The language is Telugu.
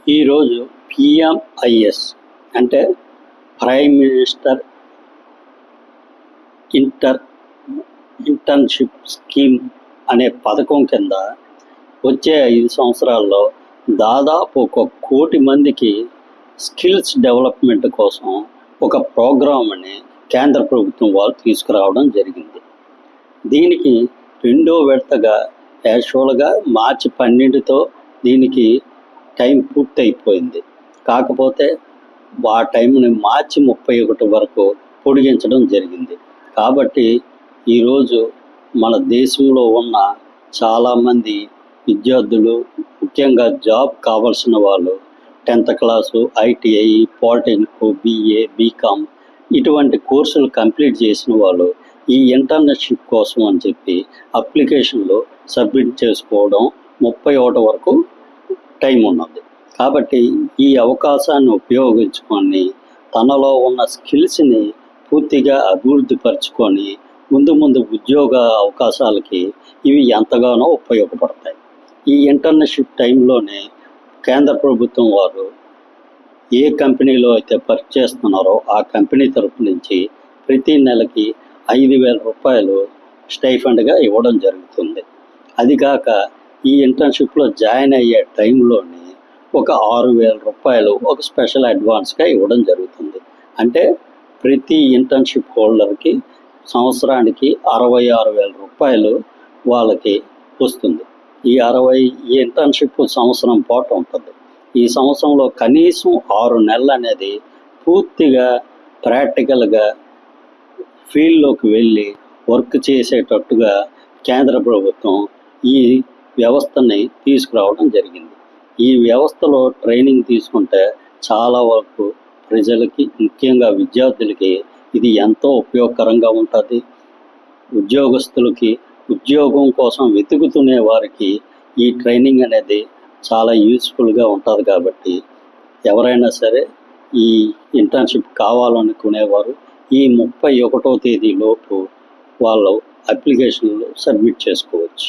ఈరోజు పిఎంఐఎస్ అంటే ప్రైమ్ మినిస్టర్ ఇంటర్న్షిప్ స్కీమ్ అనే పథకం కింద వచ్చే 5 సంవత్సరాల్లో దాదాపు 1 కోటి మందికి స్కిల్స్ డెవలప్మెంట్ కోసం ఒక ప్రోగ్రామ్ని కేంద్ర ప్రభుత్వం వాళ్ళు తీసుకురావడం జరిగింది. దీనికి 2వ విడతగా యాక్చువల్గా మార్చి 12తో దీనికి టైం పూర్తయిపోయింది. కాకపోతే ఆ టైంని మార్చి 31 వరకు పొడిగించడం జరిగింది. కాబట్టి ఈరోజు మన దేశంలో ఉన్న చాలామంది విద్యార్థులు, ముఖ్యంగా జాబ్ కావాల్సిన వాళ్ళు 10th class, ITI, polytechnic, BA, BCom ఇటువంటి కోర్సులు కంప్లీట్ చేసిన వాళ్ళు ఈ ఇంటర్న్షిప్ కోసం అని చెప్పి అప్లికేషన్లు సబ్మిట్ చేసుకోవడం 31 వరకు టైం ఉన్నది. కాబట్టి ఈ అవకాశాన్ని ఉపయోగించుకొని తనలో ఉన్న స్కిల్స్ని పూర్తిగా అభివృద్ధి పరుచుకొని ముందు ఉద్యోగ అవకాశాలకి ఇవి ఎంతగానో ఉపయోగపడతాయి. ఈ ఇంటర్న్షిప్ టైంలోనే కేంద్ర ప్రభుత్వం వారు ఏ కంపెనీలో అయితే వర్క్ చేస్తున్నారో ఆ కంపెనీ తరపు నుంచి ప్రతి నెలకి 5,000 రూపాయలు స్టైఫండ్గా ఇవ్వడం జరుగుతుంది. అది కాక ఈ ఇంటర్న్షిప్లో జాయిన్ అయ్యే టైంలోనే ఒక 6,000 రూపాయలు ఒక స్పెషల్ అడ్వాన్స్గా ఇవ్వడం జరుగుతుంది. అంటే ప్రతి ఇంటర్న్షిప్ హోల్డర్కి సంవత్సరానికి 66,000 రూపాయలు వాళ్ళకి వస్తుంది. ఈ ఇంటర్న్షిప్ సంవత్సరం పాటు ఉంటుంది. ఈ సంవత్సరంలో కనీసం 6 నెలలు అనేది పూర్తిగా ప్రాక్టికల్గా ఫీల్డ్లోకి వెళ్ళి వర్క్ చేసేటట్టుగా కేంద్ర ప్రభుత్వం ఈ వ్యవస్థని తీసుకురావడం జరిగింది. ఈ వ్యవస్థలో ట్రైనింగ్ తీసుకుంటే చాలా వరకు ప్రజలకి, ముఖ్యంగా విద్యార్థులకి ఇది ఎంతో ఉపయోగకరంగా ఉంటుంది. ఉద్యోగస్తులకి, ఉద్యోగం కోసం వెతుకుతునే వారికి ఈ ట్రైనింగ్ అనేది చాలా యూస్ఫుల్గా ఉంటుంది. కాబట్టి ఎవరైనా సరే ఈ ఇంటర్న్షిప్ కావాలనుకునేవారు ఈ 31వ తేదీలోపు వాళ్ళు అప్లికేషన్లు సబ్మిట్ చేసుకోవచ్చు.